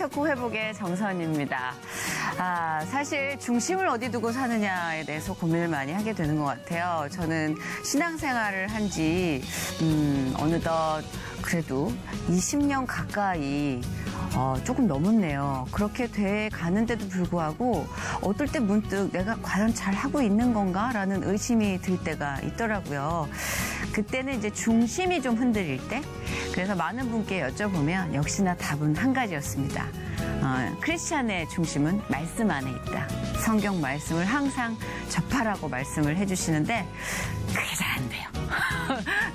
토크 회복의 정선입니다. 사실 중심을 어디 두고 사느냐에 대해서 고민을 많이 하게 되는 것 같아요. 저는 신앙생활을 한 지 어느덧 그래도 20년 가까이 조금 넘었네요. 그렇게 돼 가는데도 불구하고 어떨 때 문득 내가 과연 잘하고 있는 건가라는 의심이 들 때가 있더라고요. 그때는 이제 중심이 좀 흔들릴 때, 그래서 많은 분께 여쭤보면 역시나 답은 한 가지였습니다. 크리스찬의 중심은 말씀 안에 있다. 성경 말씀을 항상 접하라고 말씀을 해주시는데 그게 잘 안 돼요.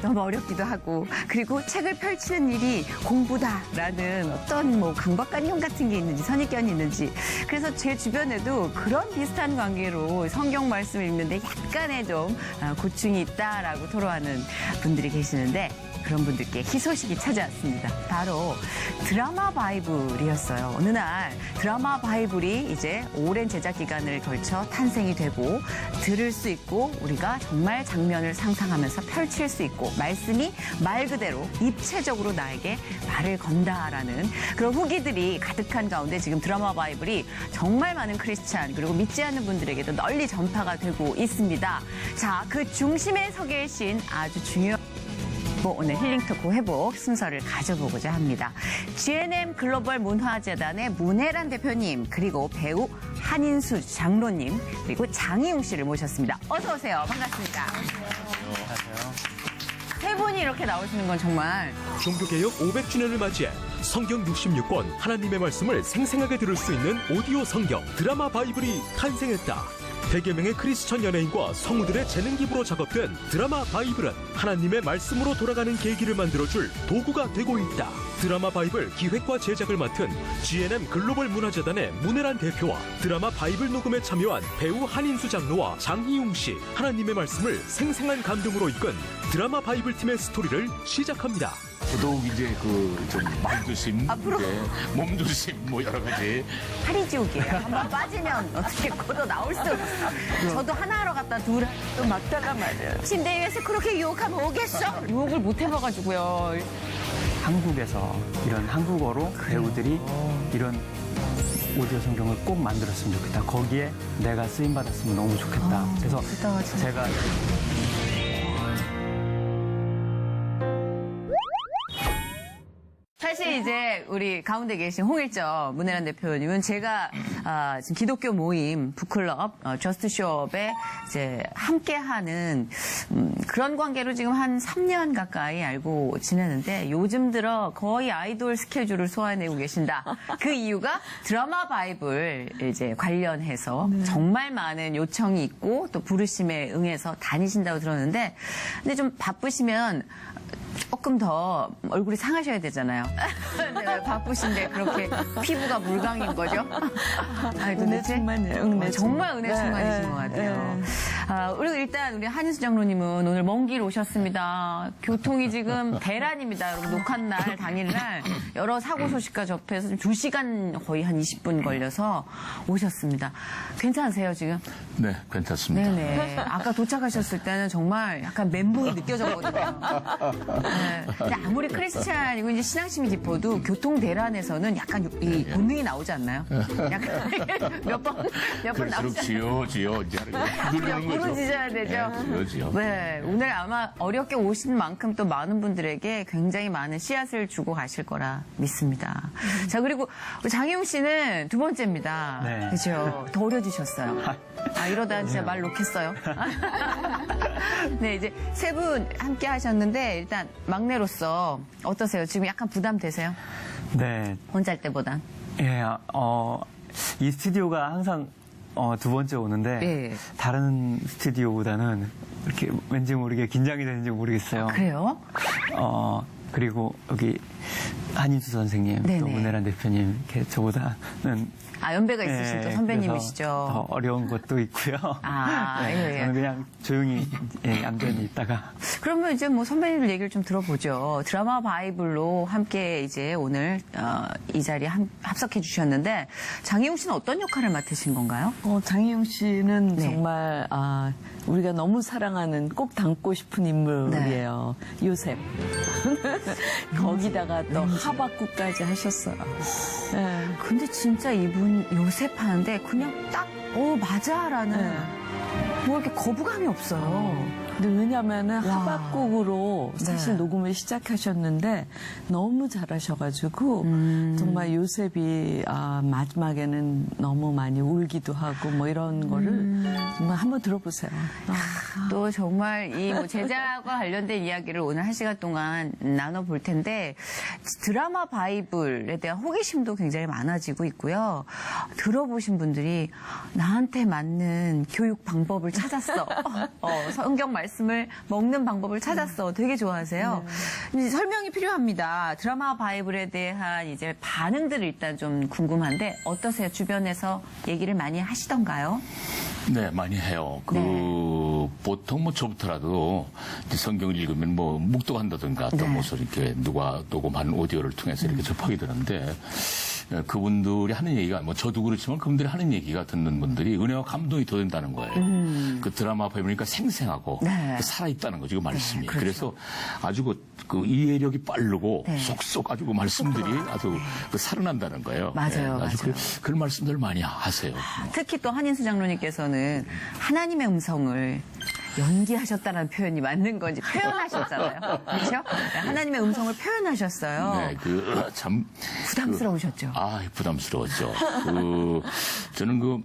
너무 어렵기도 하고, 그리고 책을 펼치는 일이 공부다라는 어떤 강박관념 같은 게 있는지 선입견이 있는지, 그래서 제 주변에도 그런 비슷한 관계로 성경 말씀을 읽는데 약간의 좀 고충이 있다라고 토로하는 분들이 계시는데, 그런 분들께 희소식이 찾아왔습니다. 바로 드라마 바이블이었어요. 어느 날 드라마 바이블이 이제 오랜 제작 기간을 걸쳐 탄생이 되고, 들을 수 있고 우리가 정말 장면을 상상하면서 펼칠 수 있고, 말씀이 말 그대로 입체적으로 나에게 말을 건다라는 그런 후기들이 가득한 가운데 지금 드라마 바이블이 정말 많은 크리스찬 그리고 믿지 않는 분들에게도 널리 전파가 되고 있습니다. 자, 그 중심에 서 계신 아주 중요한 오늘 힐링토크 회복 순서를 가져보고자 합니다. GNM 글로벌 문화재단의 문혜란 대표님, 그리고 배우 한인수 장로님, 그리고 장희웅 씨를 모셨습니다. 어서 오세요. 반갑습니다. 안녕하세요. 세 분이 이렇게 나오시는 건 정말 종교개혁 500주년을 맞이해 성경 66권 하나님의 말씀을 생생하게 들을 수 있는 오디오 성경 드라마 바이블이 탄생했다. 100여 명의 크리스천 연예인과 성우들의 재능 기부로 작업된 드라마 바이블은 하나님의 말씀으로 돌아가는 계기를 만들어줄 도구가 되고 있다. 드라마 바이블 기획과 제작을 맡은 GNM 글로벌 문화재단의 문혜란 대표와 드라마 바이블 녹음에 참여한 배우 한인수 장로와 장희웅 씨, 하나님의 말씀을 생생한 감동으로 이끈 드라마 바이블 팀의 스토리를 시작합니다. 더더욱 이제 좀 말조심, 앞으로. 몸조심, 여러 가지. 파리지옥이에요. 한번 빠지면 어떻게 걷어 나올 수 없어요. 저도 하나 하러 갔다 둘 또 막다가 맞아요. 침대 위에서 그렇게 유혹하면 오겠어? 유혹을 못 해봐가지고요. 한국에서 이런 한국어로 배우들이 이런 오디오 성경을 꼭 만들었으면 좋겠다. 거기에 내가 쓰임받았으면 너무 좋겠다. 그래서 좋다, 진짜. 제가 사실 이제 우리 가운데 계신 홍일점 문혜란 대표님은 제가 지금 기독교 모임 북클럽 저스트숍에 이제 함께하는 그런 관계로 지금 한 3년 가까이 알고 지내는데, 요즘 들어 거의 아이돌 스케줄을 소화해내고 계신다. 그 이유가 드라마 바이블 이제 관련해서 정말 많은 요청이 있고 또 부르심에 응해서 다니신다고 들었는데, 근데 좀 바쁘시면 조금 더 얼굴이 상하셔야 되잖아요. 네, 바쁘신데 그렇게 피부가 물광인 거죠? 은혜 충만이에요. 정말 은혜 충만이신 네, 것 같아요. 네. 그리고 일단 우리 한인수 장로님은 오늘 먼 길 오셨습니다. 교통이 지금 대란입니다. 여러분, 녹화날 당일날 여러 사고 소식과 접해서 2시간 거의 한 20분 걸려서 오셨습니다. 괜찮으세요 지금? 네, 괜찮습니다. 네네. 아까 도착하셨을 때는 정말 약간 멘붕이 느껴졌거든요. 네. 근데 아무리 크리스찬이고 이제 신앙심이 깊어도 교통 대란에서는 약간 이 본능이 나오지 않나요? 약간 몇 번 그럴수록 나오지 지요, 이제 누르는 거죠. 부러지셔야 되죠? 네, 지요. 네. 오늘 아마 어렵게 오신 만큼 또 많은 분들에게 굉장히 많은 씨앗을 주고 가실 거라 믿습니다. 자, 그리고 우리 장희웅 씨는 두 번째입니다. 네. 그죠? 더 어려지셨어요. 이러다 진짜 말 놓겠어요. 네, 이제 세 분 함께 하셨는데, 일단 막내로서 어떠세요? 지금 약간 부담되세요? 네, 혼자 할 때보단? 이 스튜디오가 항상 두 번째 오는데 예. 다른 스튜디오보다는 이렇게 왠지 모르게 긴장이 되는지 모르겠어요. 그래요? 그리고 여기 한인수 선생님, 네네. 또 문혜란 대표님, 이렇게 저보다는 연배가 있으신 또 선배님이시죠? 그래서 더 어려운 것도 있고요. 예. 저는 그냥 조용히 얌전히 있다가. 그러면 이제 뭐 선배님들 얘기를 좀 들어보죠. 드라마 바이블로 함께 이제 오늘 이 자리에 합석해 주셨는데, 장희웅 씨는 어떤 역할을 맡으신 건가요? 장희웅 씨는 네. 정말 우리가 너무 사랑하는 꼭 닮고 싶은 인물이에요. 요셉. 거기다가 또 하박국까지 하셨어요. 네. 근데 진짜 이분 요셉 하는데 그냥 딱, 맞아라는 뭐 이렇게 거부감이 없어요. 근데 왜냐면은 하박국으로 사실 네. 녹음을 시작하셨는데 너무 잘하셔가지고 정말 요셉이 마지막에는 너무 많이 울기도 하고 뭐 이런 거를 정말 한번 들어보세요. 또 정말 이 뭐 제자와 관련된 이야기를 오늘 1시간 동안 나눠볼 텐데 드라마 바이블에 대한 호기심도 굉장히 많아지고 있고요. 들어보신 분들이 나한테 맞는 교육 방법을 찾았어. 성경 말씀을 먹는 방법을 찾았어. 되게 좋아하세요. 이제 설명이 필요합니다. 드라마 바이블에 대한 이제 반응들을 일단 좀 궁금한데 어떠세요? 주변에서 얘기를 많이 하시던가요? 네, 많이 해요. 보통 뭐 저부터라도 이제 성경을 읽으면 뭐 묵독한다든가 또 무슨 이렇게 누가 녹음한 오디오를 통해서 이렇게 접하게 되는데 그분들이 하는 얘기가 뭐 저도 그렇지만 그분들이 하는 얘기가 듣는 분들이 은혜와 감동이 더 된다는 거예요. 그 드라마 보니까 생생하고 네. 살아있다는 거죠. 그 말씀이. 그렇죠. 그래서 아주 그 이해력이 빠르고 쏙쏙 아주 그 말씀들이 아주 그 살아난다는 거예요. 맞아요, 아주 맞아요. 그런 말씀들 많이 하세요. 특히 또 한인수 장로님께서는 하나님의 음성을 연기하셨다는 표현이 맞는 건지 표현하셨잖아요. 그렇죠? 네, 하나님의 음성을 표현하셨어요. 네, 참 부담스러우셨죠? 부담스러웠죠. 저는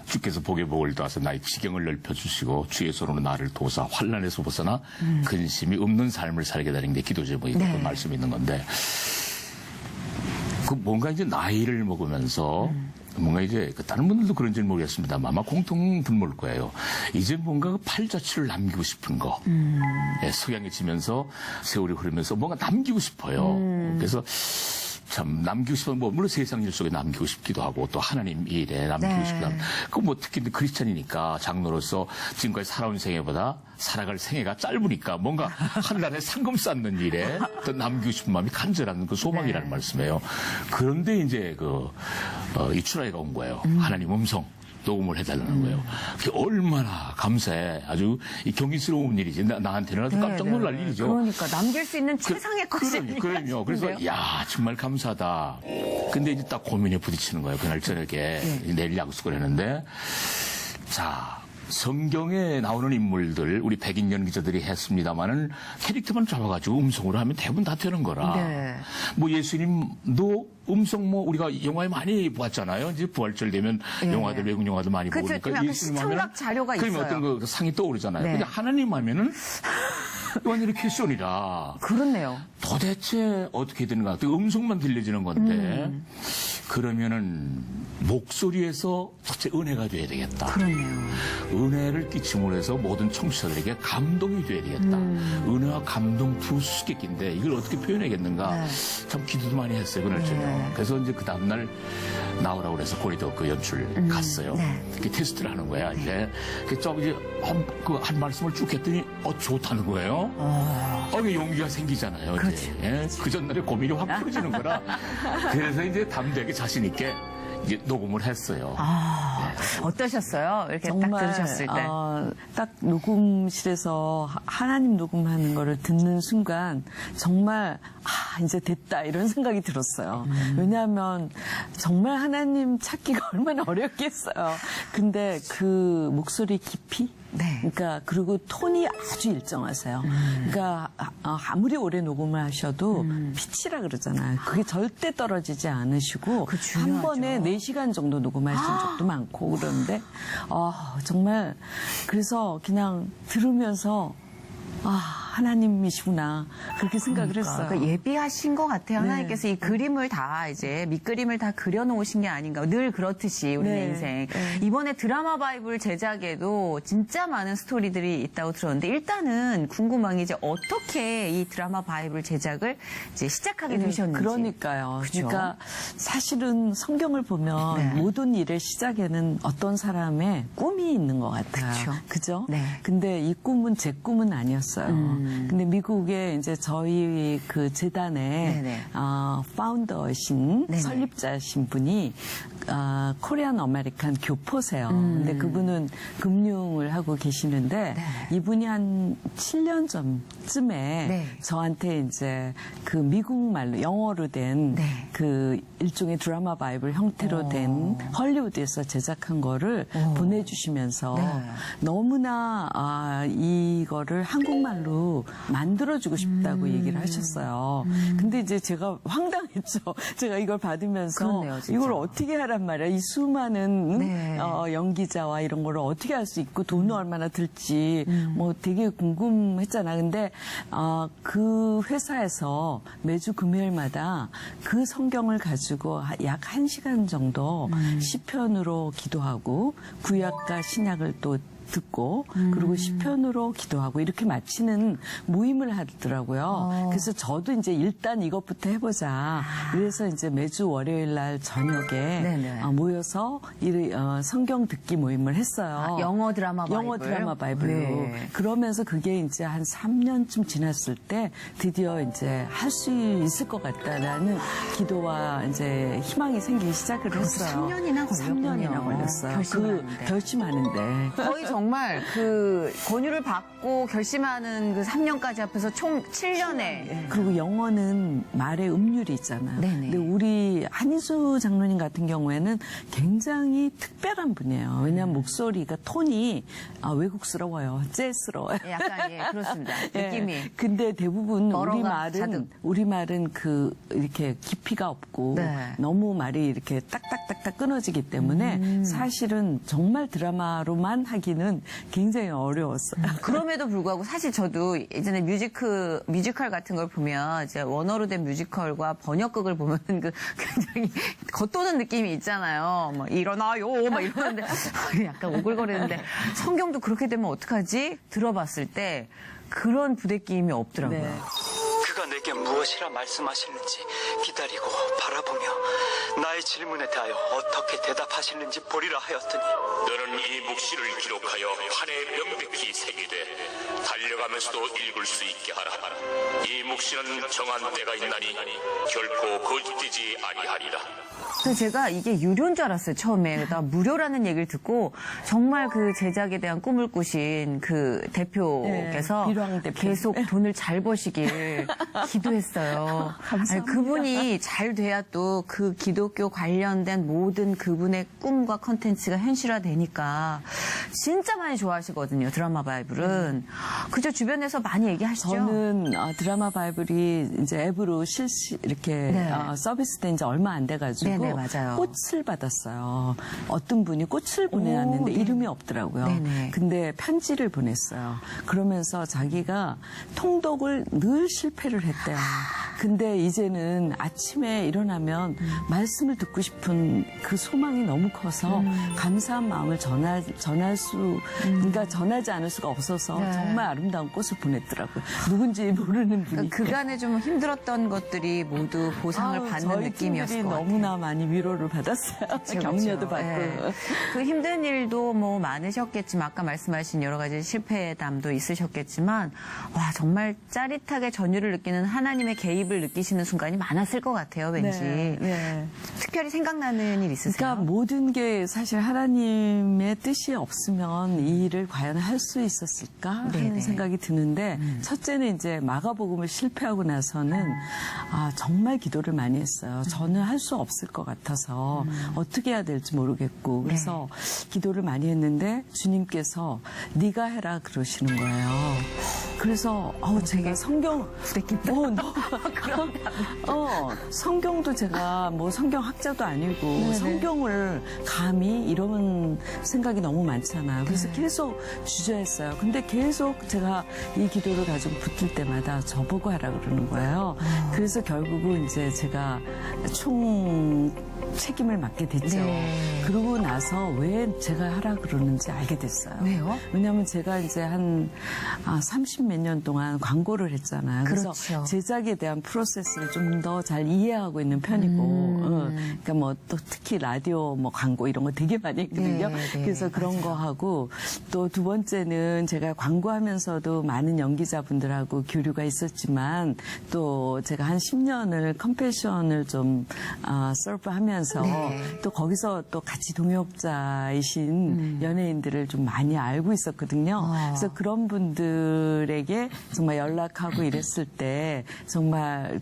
주께서 복의 복을 따서 나의 지경을 넓혀주시고 주의 손으로 나를 도우사 환난에서 벗어나 근심이 없는 삶을 살게 되는 게 기도 제목이고 네. 그 말씀이 있는 건데 뭔가 이제 나이를 먹으면서 뭔가 이제 다른 분들도 그런지는 모르겠습니다만 아마 공통 분모일 거예요. 이제 뭔가 그 팔자취를 남기고 싶은 거. 석양이 지면서 세월이 흐르면서 뭔가 남기고 싶어요. 그래서 참 남기고 싶은 뭐 물론 세상 일 속에 남기고 싶기도 하고 또 하나님 일에 남기고 네. 싶기도 하고 뭐 특히 크리스찬이니까 장로로서 지금까지 살아온 생애보다 살아갈 생애가 짧으니까 뭔가 하늘나라에 상금 쌓는 일에 더 남기고 싶은 마음이 간절한 그 소망이라는 말씀이에요. 그런데 이제 이 출하가 온 거예요. 하나님 음성. 녹음을 해달라는 거예요. 그게 얼마나 감사해. 아주 경이스러운 일이지. 나한테는 아주 깜짝 놀랄 일이죠. 그러니까 남길 수 있는 최상의 것이 그럼요. 그래서 정말 감사하다. 근데 이제 딱 고민에 부딪히는 거예요. 그날 저녁에 내일 약속을 했는데 자. 성경에 나오는 인물들 우리 백인 연기자들이 했습니다마는 캐릭터만 잡아가지고 음성으로 하면 대부분 다 되는 거라. 네. 뭐 예수님도 음성 뭐 우리가 영화에 많이 보았잖아요. 이제 부활절 되면 영화들 외국 영화도 많이 그쵸, 보니까 좀 약간 예수님 시청각 하면 자료가 그러면 있어요. 어떤 그 상이 떠오르잖아요. 네. 근데 하나님 하면은 완전히 퀴션이라. 그렇네요. 도대체 어떻게 되는가? 음성만 들려지는 건데 그러면은 목소리에서 첫째 은혜가 돼야 되겠다. 그렇네요. 은혜를 끼침으로 해서 모든 청취자들에게 감동이 돼야 되겠다. 은혜와 감동 두 수수께끼인데 이걸 어떻게 표현하겠는가? 참 기도도 많이 했어요 그날 저녁. 그래서 이제 그 다음날 나오라고 그래서 고리도 그 연출 갔어요. 이렇게 테스트를 하는 거야 이제. 이제 한 말씀을 쭉 했더니 좋다는 거예요. 이게 용기가 생기잖아요. 이제. 예? 그 전날에 고민이 확 풀어지는 거라. 그래서 이제 담대하게 자신 있게 이제 녹음을 했어요. 어떠셨어요? 이렇게 정말 딱 들으셨을 때. 딱 녹음실에서 하나님 녹음하는 거를 듣는 순간 정말 이제 됐다 이런 생각이 들었어요. 왜냐하면 정말 하나님 찾기가 얼마나 어렵겠어요. 근데 그 목소리 깊이 네. 그러니까 그리고 톤이 아주 일정하세요. 그러니까 아무리 오래 녹음을 하셔도 피치라 그러잖아요. 그게 절대 떨어지지 않으시고 그 한 중요하죠. 번에 4시간 정도 녹음하신 적도 많고 그런데 정말 그래서 그냥 들으면서 하나님이시구나 그렇게 생각을 했어요. 그러니까 예비하신 것 같아요. 네. 하나님께서 이 그림을 다 이제 밑그림을 다 그려놓으신 게 아닌가. 늘 그렇듯이 우리의 네. 인생. 네. 이번에 드라마 바이블 제작에도 진짜 많은 스토리들이 있다고 들었는데 일단은 궁금한 게 이제 어떻게 이 드라마 바이블 제작을 이제 시작하게 되셨는지. 그러니까요. 그쵸? 그러니까 사실은 성경을 보면 네. 모든 일의 시작에는 어떤 사람의 꿈이 있는 것 같아요. 그쵸. 그죠? 네. 근데 이 꿈은 제 꿈은 아니었어요. 근데 미국에 이제 저희 그 재단의 네네. 파운더신 네네. 설립자신 분이 코리안 아메리칸 교포세요. 근데 그분은 금융을 하고 계시는데 이분이 한 7년 전쯤에 네. 저한테 이제 그 미국 말로 영어로 된 네. 그 일종의 드라마 바이블 형태로 된 헐리우드에서 제작한 거를 보내주시면서 네. 너무나 이거를 한국말로 만들어주고 싶다고 얘기를 하셨어요. 근데 이제 제가 황당했죠. 제가 이걸 받으면서 그렇네요, 진짜. 이걸 어떻게 하란 말이야. 이 수많은 네. 연기자와 이런 거를 어떻게 할 수 있고 돈은 얼마나 들지 뭐 되게 궁금했잖아. 근데 그 회사에서 매주 금요일마다 그 성경을 가지고 약 1시간 정도 시편으로 기도하고 구약과 신약을 또 듣고 그리고 시편으로 기도하고 이렇게 마치는 모임을 하더라고요. 그래서 저도 이제 일단 이것부터 해보자. 그래서 이제 매주 월요일 날 저녁에 네네. 모여서 성경 듣기 모임을 했어요. 영어 드라마 바이블. 영어 드라마 바이블로. 네. 그러면서 그게 이제 한 3년쯤 지났을 때 드디어 이제 할 수 있을 것 같다라는 기도와 이제 희망이 생기기 시작을 했어요. 3년이나 걸렸군요. 3년이나 걸렸어요. 결심하는데. 결심하는데. 거의 정말 그 권유를 받고 결심하는 그 3년까지 합해서 총 7년에 그리고 영어는 말의 음률이 있잖아요. 네네. 근데 우리 한희수 장로님 같은 경우에는 굉장히 특별한 분이에요. 왜냐하면 목소리가 톤이 외국스러워요. 재즈스러워요. 약간 그렇습니다. 느낌이. 예. 근데 대부분 멀어가 자득. 우리 말은 그 이렇게 깊이가 없고 네. 너무 말이 이렇게 딱딱딱딱 끊어지기 때문에 사실은 정말 드라마로만 하기는 굉장히 어려웠어요. 그럼에도 불구하고 사실 저도 예전에 뮤지컬 같은 걸 보면 이제 원어로 된 뮤지컬과 번역극을 보면 그 굉장히 겉도는 느낌이 있잖아요. 뭐 일어나요 막 이러는데 약간 오글거리는데 성경도 그렇게 되면 어떡하지? 들어봤을 때 그런 부대끼임이 없더라고요. 네. 그가 내게 무엇이라 말씀하시는지 기다리고 바라보며 나의 질문에 대하여 어떻게 대답하시는지 보리라 하였더니 너는 이 묵시를 기록하여 판에 명백히 새기되 달려가면서도 읽을 수 있게 하라. 이 묵시는 정한 때가 있나니 결코 거짓되지 아니하리라. 그래서 제가 이게 유료인 줄 알았어요, 처음에. 그러다 무료라는 얘기를 듣고 정말 그 제작에 대한 꿈을 꾸신 그 대표께서 네, 비룡 대표. 계속 돈을 잘 버시길 기도했어요. 감사합니다. 아니, 그분이 잘 돼야 또 그 기독교 관련된 모든 그분의 꿈과 컨텐츠가 현실화되니까 진짜 많이 좋아하시거든요, 드라마 바이블은. 그저 주변에서 많이 얘기하시죠? 저는 드라마 바이블이 이제 앱으로 이렇게 네. 서비스된 지 얼마 안 돼가지고 네네, 맞아요. 꽃을 받았어요. 어떤 분이 꽃을 보내놨는데 네. 이름이 없더라고요. 네네. 근데 편지를 보냈어요. 그러면서 자기가 통독을 늘 실패를 했대요. 근데 이제는 아침에 일어나면 말씀을 듣고 싶은 그 소망이 너무 커서 감사한 마음을 전할 수, 그러니까 전하지 않을 수가 없어서 네. 정말 아름다운 꽃을 보냈더라고요. 누군지 모르는 분이. 그간에 좀 힘들었던 것들이 모두 보상을 아유, 받는 저희 느낌이었을 팀들이 것 같아요. 너무나 많이 위로를 받았어요. 격려도 그렇죠. 받고. 예. 그 힘든 일도 뭐 많으셨겠지만 아까 말씀하신 여러 가지 실패담도 있으셨겠지만 와 정말 짜릿하게 전율을 느끼는 하나님의 개입을 느끼시는 순간이 많았을 것 같아요. 왠지. 네, 네. 특별히 생각나는 일 있으세요? 그러니까 모든 게 사실 하나님의 뜻이 없으면 이 일을 과연 할 수 있었을까 하는 네네. 생각이 드는데 첫째는 이제 마가복음을 실패하고 나서는 정말 기도를 많이 했어요. 저는 할 수 없을 것 같아서 어떻게 해야 될지 모르겠고 그래서 기도를 많이 했는데 주님께서 네가 해라 그러시는 거예요. 그래서 제가 성경 성경도 제가 뭐 성경학자도 아니고 성경을 감히 이런 생각이 너무 많잖아요. 그래서 계속 주저했어요. 근데 계속 제가 이 기도를 가지고 붙을 때마다 저보고 하라 그러는 거예요. 그래서 결국은 이제 제가 총 책임을 맡게 됐죠. 네. 그러고 나서 왜 제가 하라 그러는지 알게 됐어요. 왜요? 왜냐하면 제가 이제 한 30 몇 년 동안 광고를 했잖아요. 그래서 그렇죠. 제작에 대한 프로세스를 좀 더 잘 이해하고 있는 편이고, 그러니까 뭐 또 특히 라디오 뭐 광고 이런 거 되게 많이 했거든요. 네, 네, 그래서 그런 거 하고 또 두 번째는 제가 광고하면서도 많은 연기자분들하고 교류가 있었지만 또 제가 한 10년을 컴패션을 좀 서브하면서 네. 또 거기서 또 같이 동역자이신 연예인들을 좀 많이 알고 있었거든요. 그래서 그런 분들에게 정말 연락하고 이랬을 때 정말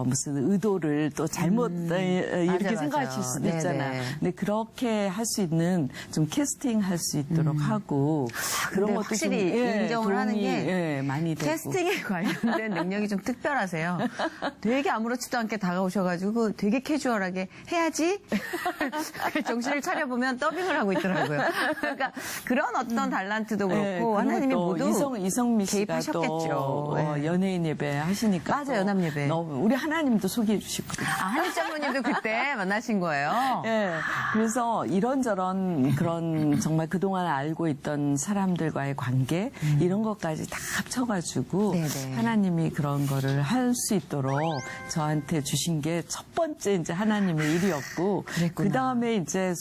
무슨 의도를 또 잘못 이렇게 맞아요. 생각하실 수도 네네. 있잖아요. 근데 그렇게 할 수 있는 좀 캐스팅 할 수 있도록 하고 그런 근데 것도 확실히 좀, 인정을 하는 도움이, 게 많이 되고. 캐스팅에 관련된 능력이 좀 특별하세요. 되게 아무렇지도 않게 다가오셔가지고 되게 캐주얼하게 해야지 정신을 차려보면 더빙을 하고 있더라고요. 그러니까 그런 어떤 달란트도 그렇고 그리고 하나님이 또 모두 이성미 씨가 개입하셨겠죠. 또 네. 연예인 예배 하시니까 맞아요, 또 연합 예배. 너무 우리 하나님도 소개해 주시거든요. 한희 장로님도 그때 만나신 거예요. 예. 그래서 이런저런 그런 정말 그동안 알고 있던 사람들과의 관계 이런 것까지 다 합쳐가지고 네네. 하나님이 그런 거를 할 수 있도록 저한테 주신 게 첫 번째 이제 하나님의 일이었고 그랬구나. 그 다음에 이제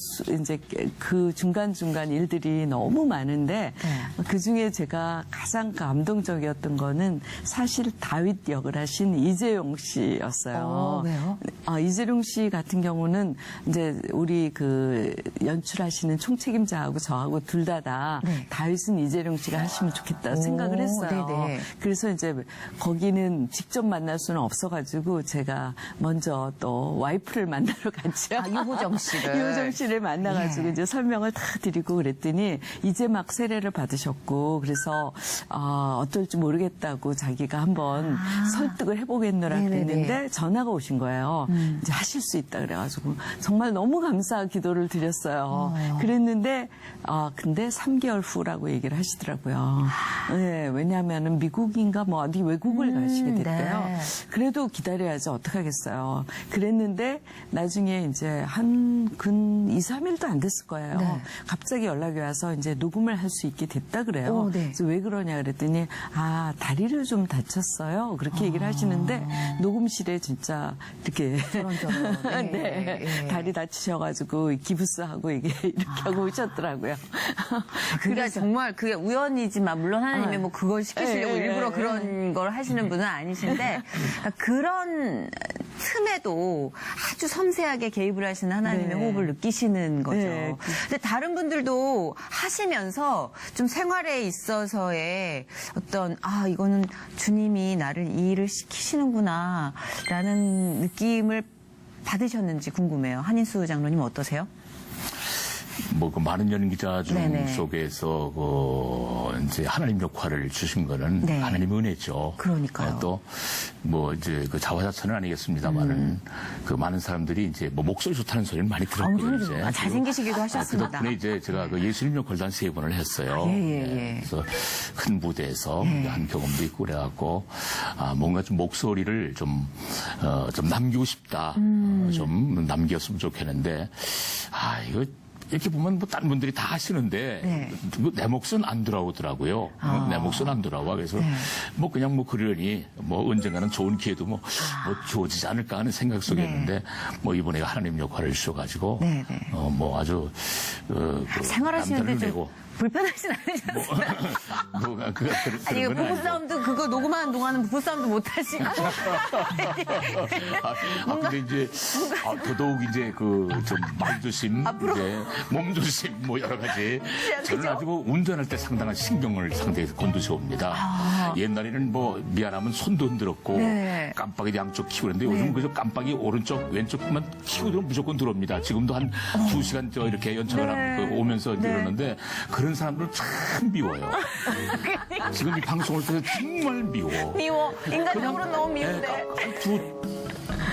그 중간중간 일들이 너무 많은데 네. 그 중에 제가 가장 감동적이었던 거는 사실 다윗 역을 하신 이재용 씨였어요. 왜요? 이재용 씨 같은 경우는 이제 우리 그 연출하시는 총책임자하고 저하고 둘 다 네. 다윗은 이재용 씨가 하시면 좋겠다 생각을 했어요. 네네. 그래서 이제 거기는 직접 만날 수는 없어가지고 제가 먼저 또 와이프를 만나러 갔죠. 유호정 씨를. 유호정 씨를 만나가지고 예. 이제 설명을 다 드리고 그랬더니 이제 막 세례를 받으셨고 그래서 어떨지 모르겠다고 자기가 한번 설득을 해보겠노라 네네네. 그랬는데 전화가 오신 거예요. 이제 하실 수 있다 그래가지고 정말 너무 감사한 기도를 드렸어요. 그랬는데 근데 3개월 후라고 얘기를 하시더라고요. 네, 왜냐하면은 미국인가 뭐 어디 외국을 가시게 됐대요. 네. 그래도 기다려야지 어떡하겠어요. 그랬는데 나중에 이제 근 2, 3일도 안 됐을 거예요. 네. 갑자기 연락이 와서 이제 녹음을 할 수 있게 됐다 그래요. 오, 네. 그래서 왜 그러냐 그랬더니 다리를 좀 다쳤어요. 그렇게 얘기를 하시는데 녹음실에 진짜 이렇게 저런. 네. 예. 다리 다치셔가지고 기부스하고 이렇게 하고 오셨더라고요. 그러니까 정말 그게 우연이지만 물론 하나님이 뭐 그걸 시키시려고 예, 일부러 예, 그런 걸 하시는 분은 아니신데 그런 틈에도 아주 섬세하게 개입을 하시는 하나님의 네. 호흡을 느끼시는 거죠. 네. 근데 다른 분들도 하시면서 좀 생활에 있어서의 어떤 이거는 주님이 나를 이 일을 시키시는구나 라는 느낌을 받으셨는지 궁금해요. 한인수 장로님 어떠세요? 뭐 그 많은 연기자 중 네네. 속에서 이제 하나님 역할을 주신 거는 네. 하나님 은혜죠. 그러니까요. 또 뭐 이제 그 자화자찬은 아니겠습니다만은 그 많은 사람들이 이제 뭐 목소리 좋다는 소리를 많이 들었거든요. 이제. 잘생기시기도 하셨습니다. 그 덕분에 이제 제가 그 예수님 역할도 한 3번을 했어요. 예. 그래서 큰 무대에서 한 경험도 있고 그래갖고 뭔가 좀 목소리를 좀 남기고 싶다. 좀 남겼으면 좋겠는데 이거 이렇게 보면 뭐 다른 분들이 다 하시는데 네. 내 몫은 안 돌아오더라고요. 내 몫은 안 돌아와. 그래서 네. 뭐 그냥 뭐 그러니 뭐 언젠가는 좋은 기회도 뭐 주어지지 않을까 하는 생각 속이었는데 뭐 이번에 하나님 역할을 주셔가지고 네. 뭐 아주 생활하시는데 남다른 좀 내고 불편하진 않으셨어요? 아니, 그런 건 아니고. 부부싸움도 그거 녹음하는 동안은 부부싸움도 못 하시고. 근데 이제 더더욱 이제 좀 말조심, 이제 몸조심 뭐 여러 가지. 저는 아주 운전할 때 상당한 신경을 상당히 곤두세웁니다. 옛날에는 뭐 미안하면 손도 흔들었고 네. 깜빡이 양쪽 키고 그랬는데 요즘 그저 깜빡이 오른쪽 왼쪽만 키고 들어오면 무조건 들어옵니다. 지금도 한 2시간 이렇게 연착을 오면서 이러는데 그런 사람들은 참 미워요. 지금 이 방송을 통해서 정말 미워. 미워. 인간적으로 너무 미운데.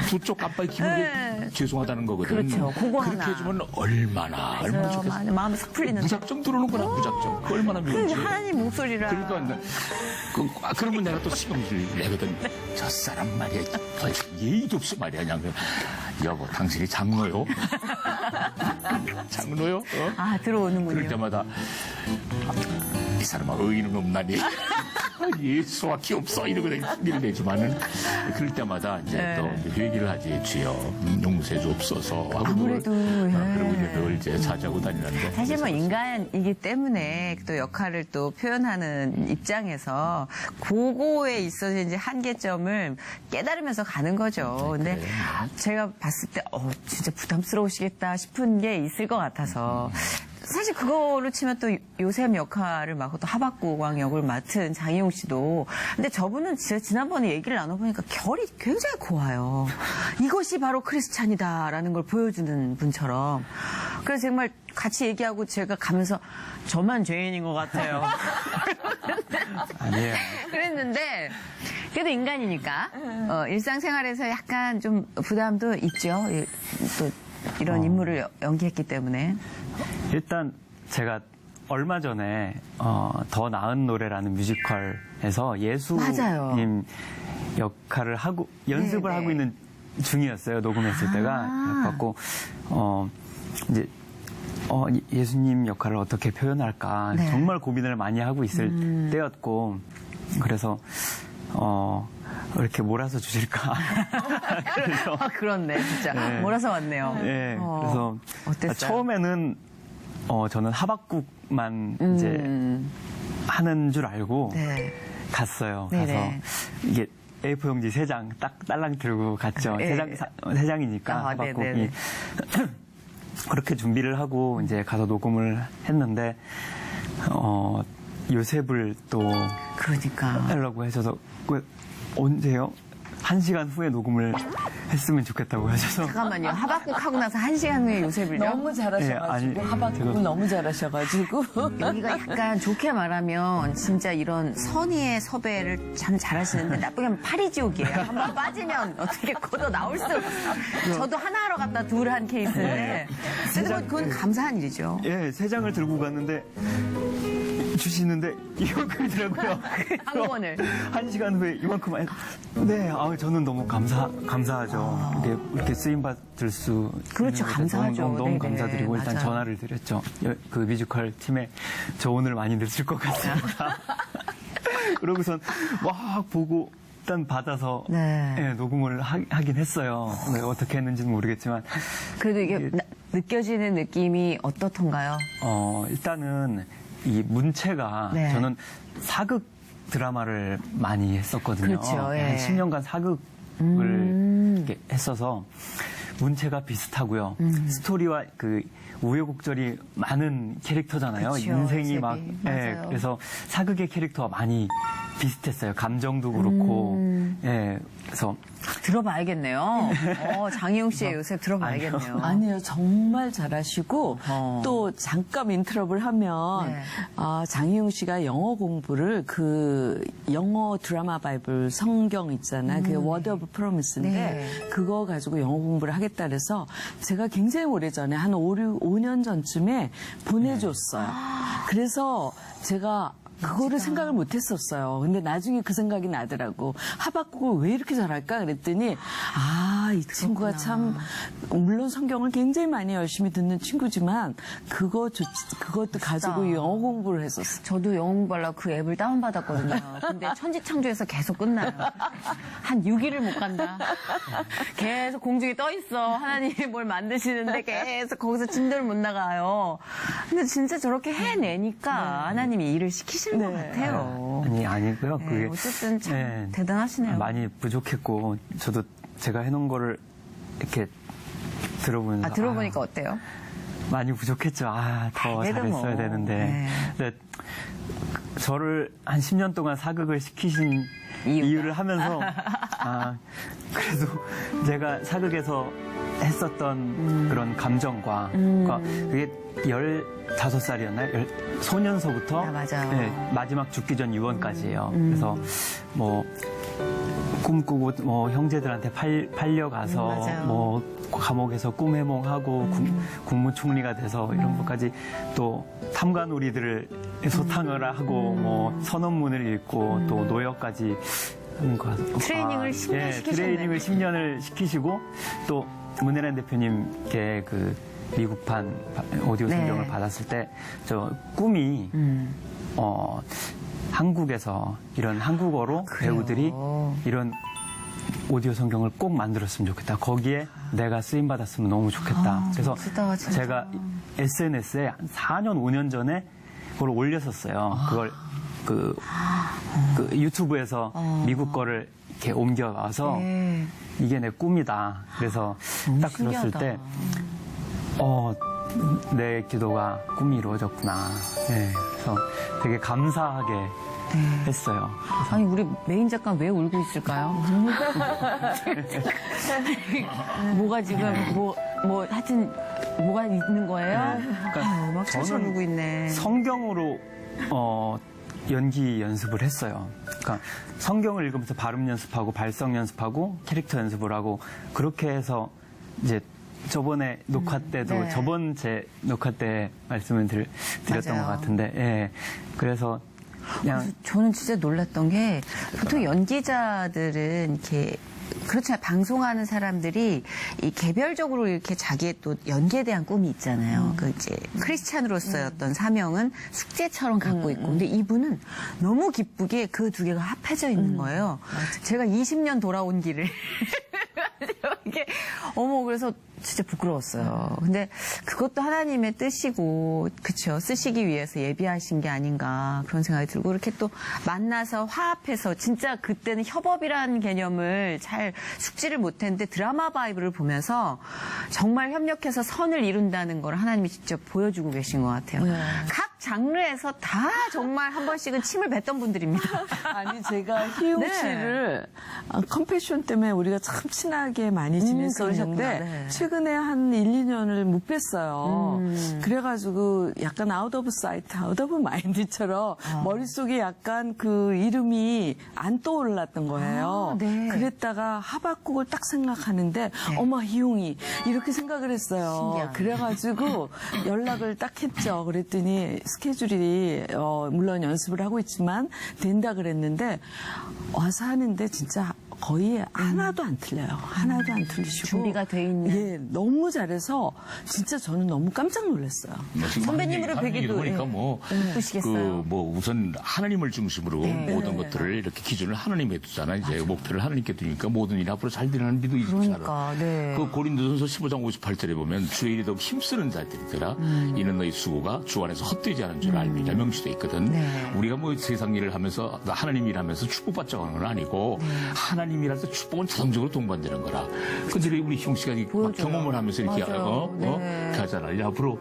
두 쪽 깜빡이 키는 게 죄송하다는 거거든. 그렇죠. 그거 그렇게 하나. 해주면 얼마나 좋겠어. 마음이 싹 풀리는데. 무작정 들어오는구나, 무작정. 그 얼마나 미운지. 하나님 목소리라. 그러니까 그러면 내가 또 신경질 내거든. 저 사람 말이야, 예의도 없이 말이야, 그냥 여보, 당신이 장로요? 장로요? 아, 들어오는군요. 그럴 때마다 이 사람아 의인은 없나니 예수와 기없어 이러고 소리를 내지만은 그럴 때마다 이제 또 회개를 하지 주여 용서해 주옵소서 하고 아무래도, 그러고 이제 늘 이제 자자고 다니는데 사실 뭐 인간이기 때문에 또 역할을 또 표현하는 입장에서 그거에 있어서 이제 한계점을 깨달으면서 가는 거죠. 근데 제가 봤을 때 진짜 부담스러우시겠다 싶은 게 있을 것 같아서 사실 그거로 치면 또 요셉 역할을 맡고 또 하박국 왕 역을 맡은 장희용 씨도 근데 저분은 진짜 지난번에 얘기를 나눠보니까 결이 굉장히 고와요. 이것이 바로 크리스찬이다라는 걸 보여주는 분처럼. 그래서 정말 같이 얘기하고 제가 가면서 저만 죄인인 것 같아요. 아니에요. 그랬는데 그래도 인간이니까 일상생활에서 약간 좀 부담도 있죠. 또 이런 인물을 연기했기 때문에. 일단 제가 얼마 전에 더 나은 노래라는 뮤지컬에서 맞아요. 예수님 역할을 하고 연습을 네네. 하고 있는 중이었어요. 녹음했을 때가. 그래갖고 이제 예수님 역할을 어떻게 표현할까 네. 정말 고민을 많이 하고 있을 때였고 그래서 이렇게 몰아서 주실까. 그래서 그렇네, 진짜. 네. 몰아서 왔네요. 네, 그래서 어땠어요? 처음에는 저는 하박국만 이제 하는 줄 알고 네. 갔어요. 네네. 가서 이게 A4 용지 3장 딱 딸랑 들고 갔죠. 네. 세 장이니까 아, 하박국이 네네네. 그렇게 준비를 하고 이제 가서 녹음을 했는데 요셉을 또 그러니까. 하려고 하셔서 왜 언제요? 1시간 후에 녹음을 했으면 좋겠다고 하셔서 잠깐만요. 하박국 하고 나서 1시간 후에 요셉을요? 너무 잘하셔가지고 아니, 하박국은 제가- 너무 잘하셔가지고 여기가 약간 좋게 말하면 진짜 이런 선의의 섭외를 참 잘하시는데 나쁘게 하면 파리지옥이에요. 한번 빠지면 어떻게 걷어 나올 수 없어요. 저도 하나 하러 갔다 둘 한 케이스인데 그래도 뭐 그건 감사한 일이죠. 예, 3장을 들고 갔는데 주시는데 이만큼이더라고요. 한 권을. 1시간 후에 이만큼. 네, 저는 너무 감사하죠. 이렇게 쓰임받을 수. 그렇죠, 있는 것에 감사하죠. 너무 네네, 감사드리고 일단 맞아요. 전화를 드렸죠. 그 뮤지컬 팀에 저 오늘 많이 늦을 것 같습니다. 그러고선 막 보고 일단 받아서 네. 예, 녹음을 하긴 했어요. 네, 어떻게 했는지는 모르겠지만 그래도 이게 느껴지는 느낌이 어떻던가요? 일단은 이 문체가 네. 저는 사극 드라마를 많이 했었거든요. 그렇죠, 예. 한 10년간 사극을 이렇게 했어서 문체가 비슷하고요. 스토리와 그 우여곡절이 많은 캐릭터잖아요. 그렇죠, 인생이 요셉이. 막 맞아요. 그래서 사극의 캐릭터가 많이 비슷했어요. 감정도 그렇고 그래서 들어봐야겠네요. 장희용 씨의 요셉 들어봐야겠네요. 아니요, 정말 잘하시고 어. 또 잠깐 인터뷰를 하면 네. 장희용 씨가 영어 공부를 그 영어 드라마 바이블 성경 있잖아요. 그게 워드 오브 프로미스인데 네. 그거 가지고 영어 공부를 하겠다 그래서 제가 굉장히 오래전에 한 5년 전쯤에 보내줬어요. 그래서 제가 그거를 생각을 못 했었어요. 근데 나중에 그 생각이 나더라고. 하박국을 왜 이렇게 잘할까? 그랬더니, 이 친구가 참, 물론 성경을 굉장히 많이 열심히 듣는 친구지만, 그것도 가지고 영어 공부를 했었어. 저도 영어 공부하려고 그 앱을 다운받았거든요. 근데 천지창조에서 계속 끝나요. 한 6일을 못 간다. 계속 공중에 떠 있어. 하나님이 뭘 만드시는데 계속 거기서 진도를 못 나가요. 근데 진짜 저렇게 해내니까 하나님이 일을 시키시는 것 같아요. 아니고요. 네, 그게 어쨌든 참 네. 대단하시네요. 많이 부족했고 저도 제가 해놓은 거를 이렇게 들어보면서 들어보니까 어때요? 많이 부족했죠. 더 그래도 잘했어야 뭐. 되는데. 네. 근데 저를 한 10년 동안 사극을 시키신 이유를 하면서 그래도 제가 사극에서 했었던 그런 감정과 그러니까 그게 15살이었나요? 소년서부터 맞아요. 네, 마지막 죽기 전 유언까지예요. 그래서 뭐 꿈꾸고 뭐 형제들한테 팔려가서 맞아요. 뭐 감옥에서 꿈해몽하고 국무총리가 돼서 이런 것까지 또 탐관오리들을 소탕을 하고 뭐 선언문을 읽고 또 노역까지 하는 거 같아요. 트레이닝을 10년 시키셨네요. 트레이닝을 10년을 시키시고 또 문혜란 대표님께 그 미국판 오디오 네. 성경을 받았을 때 저 꿈이 한국에서 이런 한국어로 배우들이 이런 오디오 성경을 꼭 만들었으면 좋겠다. 거기에 내가 쓰임 받았으면 너무 좋겠다. 그래서 멋지다, 진짜. 제가 SNS에 한 4년, 5년 전에 그걸 올렸었어요. 그걸 그 유튜브에서 미국 거를 이렇게 옮겨와서 네. 이게 내 꿈이다. 그래서 딱 들었을 신기하다. 때 내 기도가 꿈이 이루어졌구나. 네, 그래서 되게 감사하게 했어요. 아니 우리 메인 작가 왜 울고 있을까요? 뭐가 지금 뭐 하여튼 뭐가 있는 거예요? 그러니까 막 철철 저는 울고 있네. 성경으로 연기 연습을 했어요. 그러니까 성경을 읽으면서 발음 연습하고 발성 연습하고 캐릭터 연습을 하고 그렇게 해서 이제 저번에 녹화 때도 네. 저번 제 녹화 때 말씀을 드렸던 맞아요. 것 같은데 예. 그래서 그냥 저는 진짜 놀랐던 게 보통 연기자들은 이렇게 그렇잖아요. 방송하는 사람들이 이 개별적으로 이렇게 자기의 또 연기에 대한 꿈이 있잖아요. 그 이제 크리스찬으로서의 어떤 사명은 숙제처럼 갖고 있고. 근데 이분은 너무 기쁘게 그 두 개가 합해져 있는 거예요. 제가 20년 돌아온 길을. 이게, 그래서 진짜 부끄러웠어요. 근데 그것도 하나님의 뜻이고, 그쵸. 쓰시기 위해서 예비하신 게 아닌가 그런 생각이 들고, 이렇게 또 만나서 화합해서 진짜 그때는 협업이라는 개념을 잘 숙지를 못했는데 드라마 바이블을 보면서 정말 협력해서 선을 이룬다는 걸 하나님이 직접 보여주고 계신 것 같아요. 각 장르에서 다 정말 한 번씩은 침을 뱉던 분들입니다. 아니 제가 희웅 네. 씨를 컴패션 때문에 우리가 참 친하게 많이 지냈었는데 그러셨구나. 네. 최근에 한 1, 2년을 못 뵀어요. 그래가지고 약간 아웃 오브 사이트, 아웃 오브 마인드처럼 머릿속에 약간 그 이름이 안 떠올랐던 거예요. 네. 그랬다가 하박국을 딱 생각하는데 어머 희웅이 이렇게 생각을 했어요. 신기하네. 그래가지고 연락을 딱 했죠. 그랬더니 스케줄이 물론 연습을 하고 있지만 된다 그랬는데 와서 하는데 진짜 거의 하나도 안 틀려요. 하나도 안 틀리시고 준비가 돼 있는. 예, 너무 잘해서 진짜 저는 너무 깜짝 놀랐어요. 선배님으로 하는 얘기를 뵈기도, 보니까 예. 예쁘시겠어요. 우선 하나님을 중심으로 모든 것들을 이렇게 기준을 하나님에 두잖아. 이제 목표를 하나님께 두니까 모든 일이 앞으로 잘 되는 믿음이 있잖아. 그러니까, 네. 그 고린도전서 15장 58절에 보면 주의 일이 더욱 힘쓰는 자들이더라. 이는 너희 수고가 주 안에서 헛되지 않은 줄 알미라 명시돼 있거든. 네. 우리가 뭐 세상 일을 하면서 하나님 일하면서 축복받자고 하는 건 아니고 하나님이라서 축복은 자동적으로 동반되는 거라. 근데 우리 희웅 씨가 막 보여줘요. 경험을 하면서 이렇게 맞아요. 네. 이렇게 하잖아. 이제 앞으로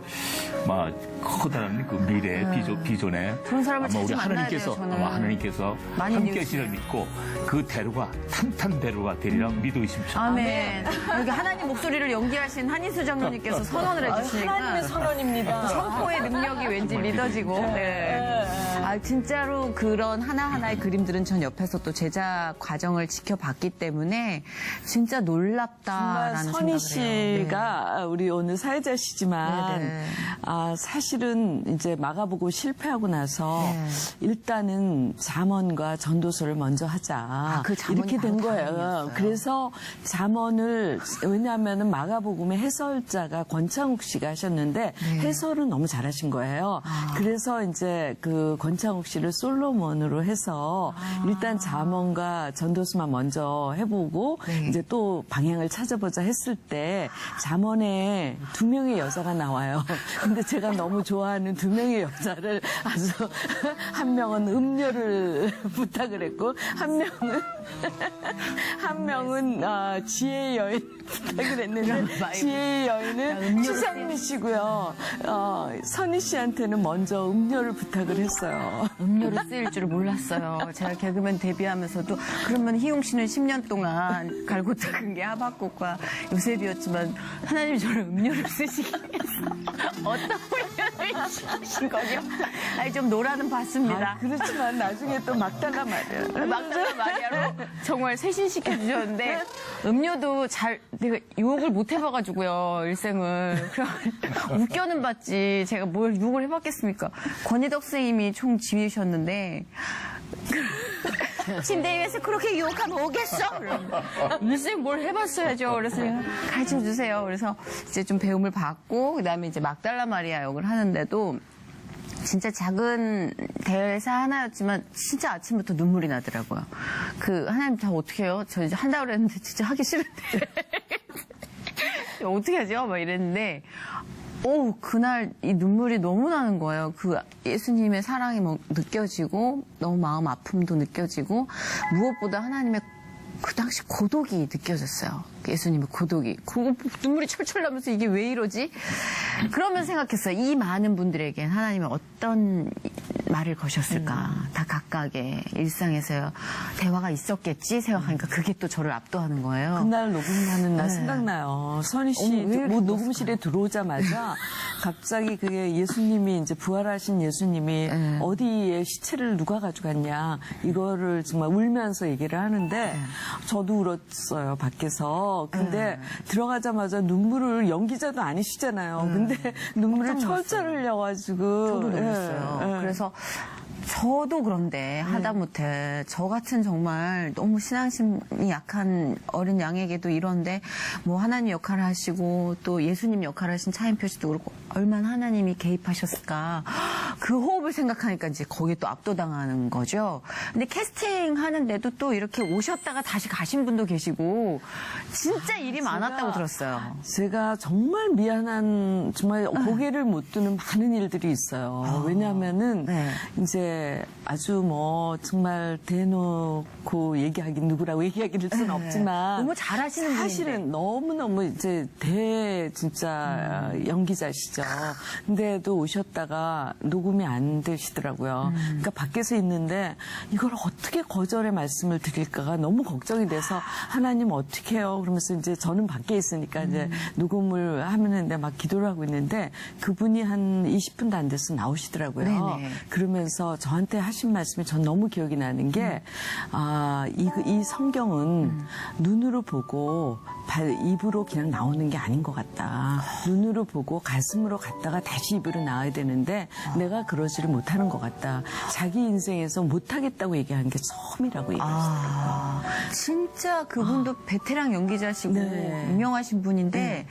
막 커다란 그 미래 비전에 그런 사람을 아마 우리 자주 만나야 돼요, 하나님께서 저는. 아마 하나님께서 많이 함께 뉴스. 하시를 믿고 그 대로가 탄탄 대로가 되리라 믿으십시오. 아멘. 여기 하나님 목소리를 연기하신 한인수 장로님께서 선언을 해주시니까 하나님의 선언입니다. 선포의 능력이 왠지 믿어지고. 네. 아, 진짜로 그런 하나하나의 그림들은 전 옆에서 또 제작 과정을 지켜봤기 때문에 진짜 정말 놀랍다라는 선희 생각을 해요. 씨가 우리 오늘 사회자시지만 네. 사실은 이제 마가보고 실패하고 나서 네. 일단은 잠언과 전도서를 먼저 하자 그 잠언이 이렇게 된 바로 거예요. 다음이었어요. 그래서 잠언을 왜냐하면은 마가복음의 해설자가 권창욱 씨가 하셨는데 네. 해설은 너무 잘하신 거예요. 그래서 이제 그 권창욱 씨를 솔로몬으로 해서 일단 잠언과 전도서만 먼저 해보고 네. 이제 또 방향을 찾아보자 했을 때 잠언에 2명의 여자가 나와요. 근데 제가 너무 좋아하는 2명의 여자를 아주 한 명은 음료를 부탁을 했고 한 명은 지혜의 여인 부탁을 했는데 지혜의 여인은 추상미 씨고요. 선희 씨한테는 먼저 음료를 부탁을 했어요. 했어요. 음료를 쓰일 줄을 몰랐어요. 제가 개그맨 데뷔하면서도 그러면 희용 씨는 10년 동안 갈고 닦은 게 하박국과 요셉이었지만 하나님이 저를 음료를 쓰시기 위해서 어떤 훈련을 시키신 거요? 아니 좀 노라는 봤습니다. 그렇지만 나중에 또 막달라 말이야. 막달라 마리아로 정말 쇄신시켜 주셨는데 음료도 잘 내가 유혹을 못 해봐가지고요 일생을 그럼 웃겨는 봤지 제가 뭘 유혹을 해봤겠습니까? 권희덕 선생님이 총 지휘셨는데 침대 위에서 그렇게 유혹하면 오겠어? 일생 뭘 해봤어야죠. 그래서 가르쳐 주세요. 그래서 이제 좀 배움을 받고 그다음에 이제 막달라 마리아 역을 하는데도 진짜 작은 대사 하나였지만 진짜 아침부터 눈물이 나더라고요. 그 하나님 다 어떻게 해요? 저 이제 한다고 그랬는데 진짜 하기 싫은데 어떻게 하죠? 막 이랬는데 그날 이 눈물이 너무 나는 거예요. 그 예수님의 사랑이 막 느껴지고 너무 마음 아픔도 느껴지고 무엇보다 하나님의 그 당시 고독이 느껴졌어요. 예수님의 고독이. 그거 눈물이 철철 나면서 이게 왜 이러지? 그러면 생각했어요. 이 많은 분들에게 하나님은 어떤 말을 거셨을까. 다 각각의 일상에서 대화가 있었겠지 생각하니까 그게 또 저를 압도하는 거예요. 그날 녹음하는 날 생각나요. 선희 씨 왜 이렇게 녹음실에 들어오자마자 갑자기 그게 예수님이 이제 부활하신 예수님이 어디에 시체를 누가 가져갔냐 이거를 정말 울면서 얘기를 하는데 저도 울었어요 밖에서. 근데 들어가자마자 눈물을 연기자도 아니시잖아요. 근데 눈물을 철철 흘려가지고 저도 놀랐어요. 그래서 저도 그런데 하다못해 저 같은 정말 너무 신앙심이 약한 어린 양에게도 이런데 뭐 하나님 역할을 하시고 또 예수님 역할을 하신 차인표 씨도 그렇고 얼마나 하나님이 개입하셨을까 그 호흡을 생각하니까 이제 거기에 또 압도당하는 거죠. 근데 캐스팅 하는데도 또 이렇게 오셨다가 다시 가신 분도 계시고 진짜 일이 많았다고 들었어요. 제가 정말 미안한 정말 고개를 못 드는 많은 일들이 있어요. 왜냐하면은 이제 아주 뭐 정말 대놓고 얘기하긴 누구라고 얘기하기를 수는 없지만 너무 잘하시는 분인데 사실은 너무너무 이제 진짜 연기자시죠. 근데도 오셨다가 녹음이 안 되시더라고요. 그러니까 밖에서 있는데 이걸 어떻게 거절의 말씀을 드릴까가 너무 걱정이 돼서 하나님 어떻게 해요? 그러면서 이제 저는 밖에 있으니까 이제 녹음을 하는데 막 기도를 하고 있는데 그분이 한 20분도 안 돼서 나오시더라고요. 네네. 그러면서 저한테 하신 말씀이 전 너무 기억이 나는 게, 이 성경은 눈으로 보고 입으로 그냥 나오는 게 아닌 것 같다. 눈으로 보고 가슴으로 갔다가 다시 입으로 나와야 되는데 내가 그러지를 못하는 것 같다. 자기 인생에서 못하겠다고 얘기하는 게 처음이라고 얘기하시더라고요. 진짜 그분도 베테랑 연기자시고 네. 유명하신 분인데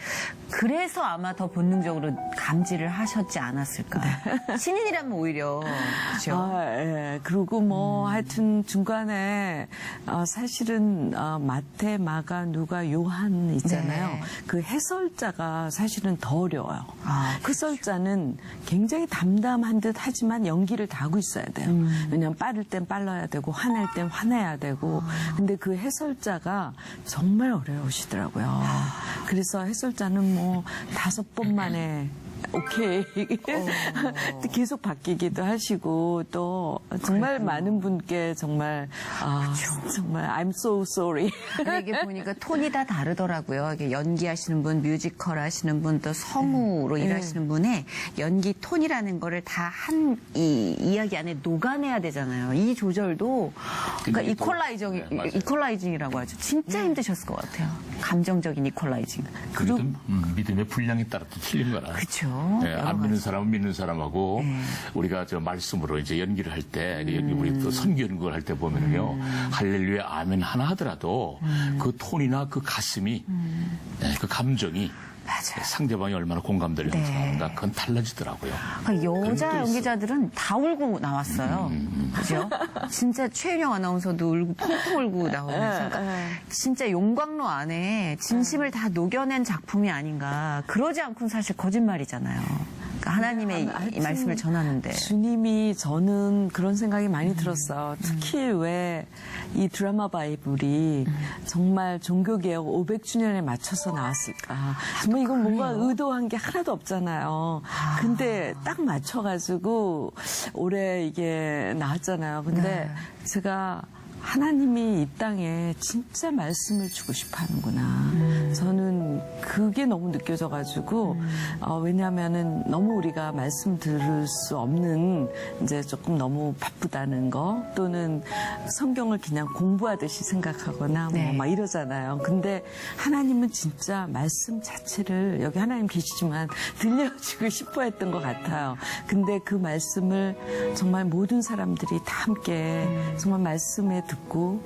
그래서 아마 더 본능적으로 감지를 하셨지 않았을까. 신인이라면 오히려 그렇죠. 예. 그리고 뭐 하여튼 중간에 사실은 마태, 마가, 누가, 요한 있잖아요. 네. 그 해설자가 사실은 더 어려워요. 해설자는 굉장히 담담한 듯 하지만 연기를 다 하고 있어야 돼요. 왜냐하면 빠를 땐 빨라야 되고 화낼 땐 화내야 되고. 근데 그 해설자가 정말 어려우시더라고요. 그래서 해설자는 뭐 5번 만에 오케이. 계속 바뀌기도 하시고 또 정말 많은 분께 정말 정말 I'm so sorry. 근데 이게 보니까 톤이 다 다르더라고요. 이게 연기하시는 분, 뮤지컬 하시는 분, 또 성우로 일하시는 분의 연기 톤이라는 거를 다 한 이야기 안에 녹아내야 되잖아요. 이 조절도 그러니까 이퀄라이징이라고 하죠. 진짜 힘드셨을 것 같아요. 감정적인 이퀄라이징. 그리고 믿음의 분량에 따라 또 틀린 거라. 그렇죠. 네, 안 믿는 사람은 믿는 사람하고 우리가 저 말씀으로 이제 연기를 할 때 우리 또 선교 연구를 할 때 보면은요 할렐루야 아멘 하나 하더라도 그 톤이나 그 가슴이 그 감정이 맞아요. 상대방이 얼마나 공감대를 형성하는가 그건 달라지더라고요. 그러니까 여자 그런 게 연기자들은 다 울고 나왔어요. 그죠? 진짜 최윤영 아나운서도 울고 펑펑 울고 나오면서 진짜 용광로 안에 진심을 다 녹여낸 작품이 아닌가. 그러지 않고는 사실 거짓말이잖아요. 그러니까 하나님의 이 하여튼 말씀을 전하는데. 주님이 저는 그런 생각이 많이 들었어요. 특히 왜 이 드라마 바이블이 정말 종교개혁 500주년에 맞춰서 나왔을까. 정말 이건 뭔가 의도한 게 하나도 없잖아요. 근데 딱 맞춰가지고 올해 이게 나왔잖아요. 근데 제가 하나님이 이 땅에 진짜 말씀을 주고 싶어 하는구나. 저는 그게 너무 느껴져가지고, 왜냐하면은 너무 우리가 말씀 들을 수 없는 이제 조금 너무 바쁘다는 거, 또는 성경을 그냥 공부하듯이 생각하거나 네. 막 이러잖아요. 근데 하나님은 진짜 말씀 자체를, 여기 하나님 계시지만 들려주고 싶어 했던 것 같아요. 근데 그 말씀을 정말 모든 사람들이 다 함께 정말 말씀에 듣고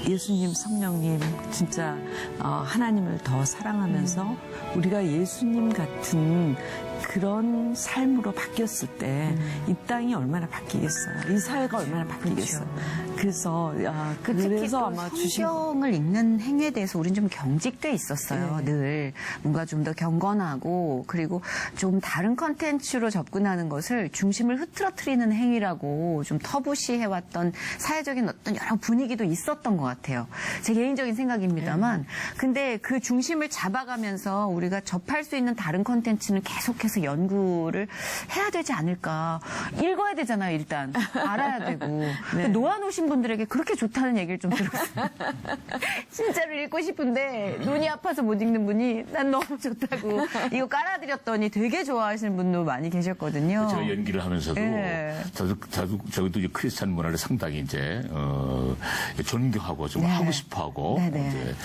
예수님, 성령님 진짜 하나님을 더 사랑하면서 우리가 예수님 같은 그런 삶으로 바뀌었을 때 이 땅이 얼마나 바뀌겠어요. 이 사회가 얼마나 바뀌겠어요. 그래서 특히 또 아마 주신 성경을 읽는 행위에 대해서 우린 좀 경직돼 있었어요. 네. 늘 뭔가 좀 더 경건하고 그리고 좀 다른 컨텐츠로 접근하는 것을 중심을 흐트러뜨리는 행위라고 좀 터부시해왔던 사회적인 어떤 여러 분위기도 있었던 것 같아요. 제 개인적인 생각입니다만 근데 그 중심을 잡아가면서 우리가 접할 수 있는 다른 컨텐츠는 계속해서 연구를 해야 되지 않을까. 읽어야 되잖아요, 일단. 알아야 되고. 놓아놓으신 분들에게 그렇게 좋다는 얘기를 좀 들었어요. 진짜로 읽고 싶은데 눈이 아파서 못 읽는 분이 난 너무 좋다고 이거 깔아드렸더니 되게 좋아하시는 분도 많이 계셨거든요. 제가 연기를 하면서도 네. 저도 이제 크리스찬 문화를 상당히 이제 존경하고 좀 네. 하고 싶어하고 네네. 이제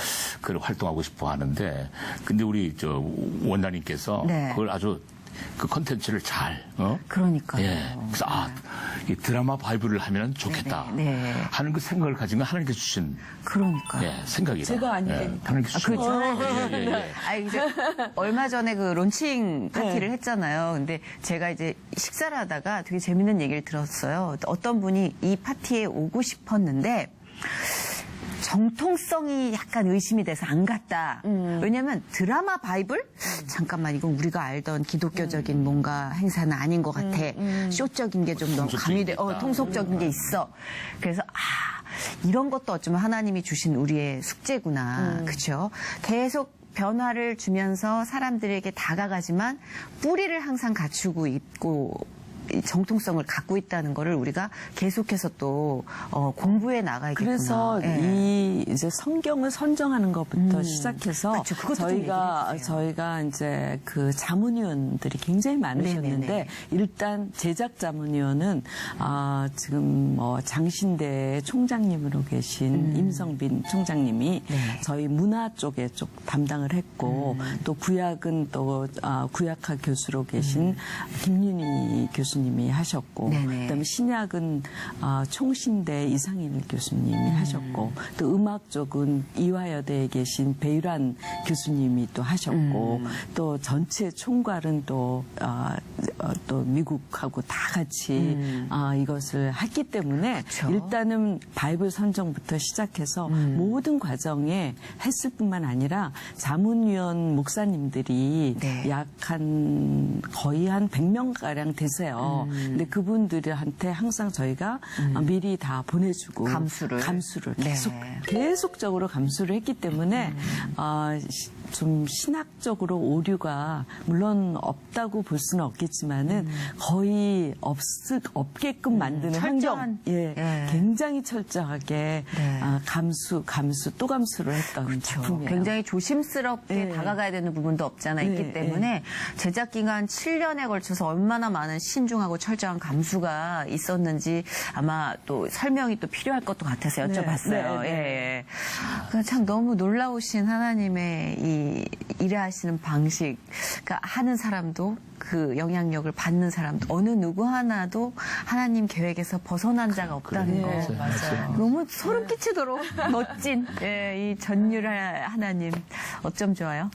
그걸 활동하고 싶어 하는데 근데 우리 저 원장님께서 네. 그걸 아주 그 컨텐츠를 잘 그러니까요. 예. 그래서 이 드라마 바이블을 하면 좋겠다 네. 하는 그 생각을 가진 건 하나님께서 주신 그러니까요. 생각이다. 제가 아니라니까. 하나님께서 주신 그렇죠. 예. 이제 얼마 전에 그 론칭 파티를 했잖아요. 근데 제가 이제 식사를 하다가 되게 재밌는 얘기를 들었어요. 어떤 분이 이 파티에 오고 싶었는데 정통성이 약간 의심이 돼서 안 갔다. 왜냐면 드라마 바이블? 잠깐만 이건 우리가 알던 기독교적인 뭔가 행사는 아닌 것 같아. 쇼적인 게 좀 너무 가미돼. 통속적인 게 있어. 그래서 이런 것도 어쩌면 하나님이 주신 우리의 숙제구나. 그렇죠? 계속 변화를 주면서 사람들에게 다가가지만 뿌리를 항상 갖추고 있고 이 정통성을 갖고 있다는 거를 우리가 계속해서 또 공부해 나가야겠구나. 그래서 예. 이 이제 성경을 선정하는 것부터 시작해서 그렇죠. 그것도 좀 얘기를 해주세요. 저희가 이제 그 자문위원들이 굉장히 많으셨는데 네네네. 일단 제작 자문위원은 지금 장신대 총장님으로 계신 임성빈 총장님이 네. 저희 문화 쪽에 쪽 담당을 했고 또 구약은 또 구약학 교수로 계신 김윤희 교수님이 하셨고 네네. 그다음에 신약은 총신대 이상일 교수님이 하셨고 또 음악 쪽은 이화여대에 계신 배유란 교수님이 또 하셨고 또 전체 총괄은 또 미국하고 다 같이 이것을 했기 때문에 그렇죠. 일단은 바이블 선정부터 시작해서 모든 과정에 했을 뿐만 아니라 자문위원 목사님들이 네. 약 거의 한 100명가량 되세요. 근데 그분들한테 항상 저희가 미리 다 보내주고 감수를. 네. 계속적으로 감수를 했기 때문에 좀 신학적으로 오류가 물론 없다고 볼 수는 없겠지만은 거의 없게끔 만드는 환경, 철저한. 굉장히 철저하게 네. 감수 또 감수를 했던 작품이에요. 굉장히 조심스럽게 네. 다가가야 되는 부분도 없잖아 있기 네, 때문에 제작 기간 7년에 걸쳐서 얼마나 많은 신중하고 철저한 감수가 있었는지 아마 또 설명이 또 필요할 것도 같아서 여쭤봤어요. 네, 네. 예. 그러니까 참 너무 놀라우신 하나님의 이 일하시는 방식, 그러니까 하는 사람도 그 영향력을 받는 사람도 어느 누구 하나도 하나님 계획에서 벗어난 자가 없다는 거. 그래요. 맞아요. 너무 소름 끼치도록 멋진 이 전율의 하나님 어쩜 좋아요.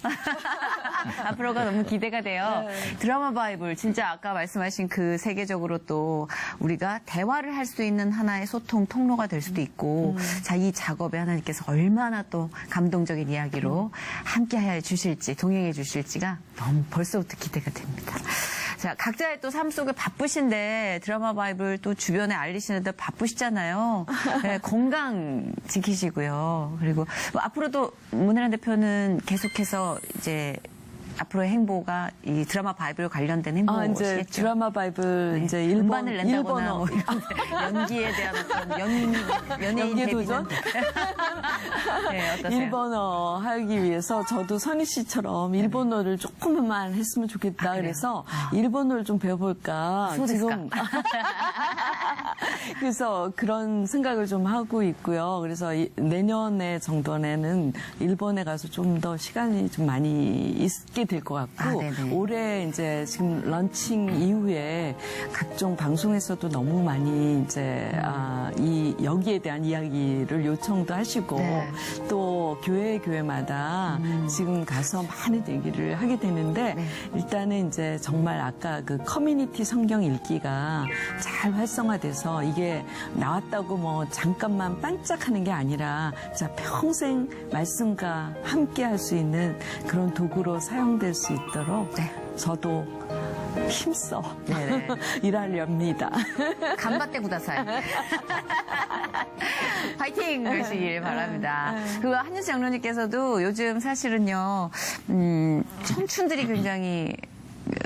앞으로가 너무 기대가 돼요. 드라마 바이블 진짜 아까 말씀하신 그 세계적으로 또 우리가 대화를 할 수 있는 하나의 소통 통로가 될 수도 있고 자, 이 작업에 하나님께서 얼마나 또 감동적인 이야기로 함께 해 주실지 동행해 주실지가 너무 벌써부터 기대가 됩니다. 자, 각자의 또 삶 속에 바쁘신데 드라마 바이블 또 주변에 알리시는데 바쁘시잖아요. 네, 건강 지키시고요. 그리고 뭐 앞으로도 문혜란 대표는 계속해서 이제 앞으로의 행보가 이 드라마 바이블 관련된 이제 행보시겠죠. 드라마 바이블 네, 이제 음반을 낸다거나 일본어 뭐 이런 연기에 대한 어떤 연예인 연기 데뷔는 도전? 네, 어떠세요? 일본어 하기 위해서 저도 선희 씨처럼 일본어를 조금만 했으면 좋겠다. 아, 그래요? 그래서 일본어를 좀 배워볼까. 지금. 그래서 그런 생각을 좀 하고 있고요. 그래서 내년에 정도에는 일본에 가서 좀 더 시간이 좀 많이 있게 될 것 같고 네네. 올해 이제 지금 런칭 이후에 각종 방송에서도 너무 많이 이제 이 여기에 대한 이야기를 요청도 하시고 네. 또 교회마다 지금 가서 많은 얘기를 하게 되는데 네. 일단은 이제 정말 아까 그 커뮤니티 성경 읽기가 잘 활성화돼서 이게 나왔다고 뭐 잠깐만 반짝하는 게 아니라 진짜 평생 말씀과 함께 할 수 있는 그런 도구로 사용될 수 있도록 네. 저도 힘써 네네. 일하렵니다. 간바떼 구다사이. 파이팅 하시길 바랍니다. 그 한윤수 장로님께서도 요즘 사실은요, 청춘들이 굉장히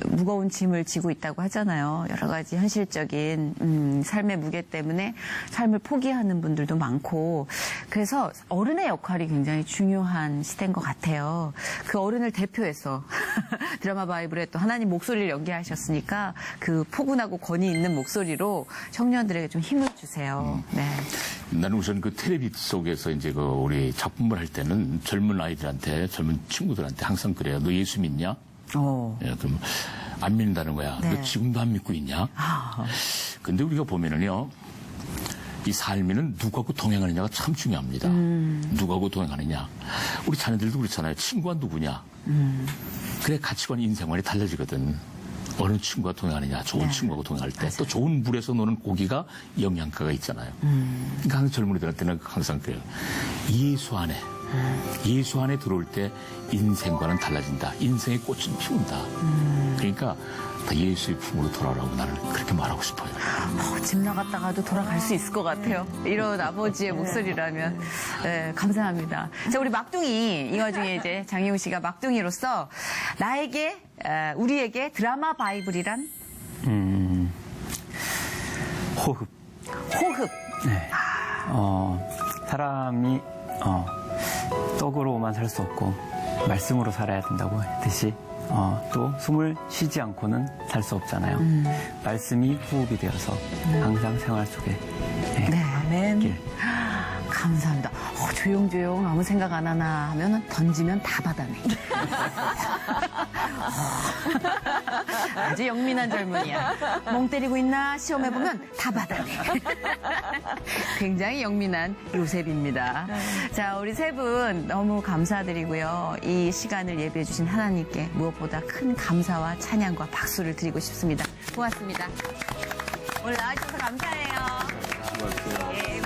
무거운 짐을 지고 있다고 하잖아요. 여러 가지 현실적인 삶의 무게 때문에 삶을 포기하는 분들도 많고 그래서 어른의 역할이 굉장히 중요한 시대인 것 같아요. 그 어른을 대표해서 드라마 바이블에 또 하나님 목소리를 연기하셨으니까 그 포근하고 권위 있는 목소리로 청년들에게 좀 힘을 주세요. 네. 나는 우선 그 텔레비 속에서 이제 그 우리 작품을 할 때는 젊은 아이들한테, 젊은 친구들한테 항상 그래요. 너 예수 믿냐? 예, 그럼 안 믿는다는 거야. 네. 너 지금도 안 믿고 있냐? 근데 우리가 보면은요, 이 삶에는 누구하고 동행하느냐가 참 중요합니다. 누구하고 동행하느냐. 우리 자녀들도 그렇잖아요. 친구가 누구냐. 그래 가치관, 인생관이 달라지거든. 어느 친구가 동행하느냐. 좋은 친구하고 동행할 때. 또 좋은 물에서 노는 고기가 영양가가 있잖아요. 그러니까 항상 젊은이들한테는 항상 그래요. 예수 안에 들어올 때 인생과는 달라진다. 인생의 꽃은 피운다. 그러니까 다 예수의 품으로 돌아오라고 나는 그렇게 말하고 싶어요. 집 나갔다가도 돌아갈 수 있을 것 같아요. 이런 아버지의 목소리라면. 네, 감사합니다. 자, 우리 막둥이, 이 와중에 이제 장희웅 씨가 막둥이로서 나에게, 우리에게 드라마 바이블이란? 호흡. 호흡. 네. 사람이 떡으로만 살 수 없고 말씀으로 살아야 된다고 했듯이 또 숨을 쉬지 않고는 살 수 없잖아요. 말씀이 호흡이 되어서 항상 생활 속에 네. 아멘. 길. 감사합니다. 조용조용 아무 생각 안 하나 하면 던지면 다 받아내. 아주 영민한 젊은이야. 멍 때리고 있나 시험해보면 다 받아내. 굉장히 영민한 요셉입니다. 자, 우리 세 분 너무 감사드리고요. 이 시간을 예비해주신 하나님께 무엇보다 큰 감사와 찬양과 박수를 드리고 싶습니다. 고맙습니다. 오늘 나와주셔서 감사해요. 수고하셨어요. 예.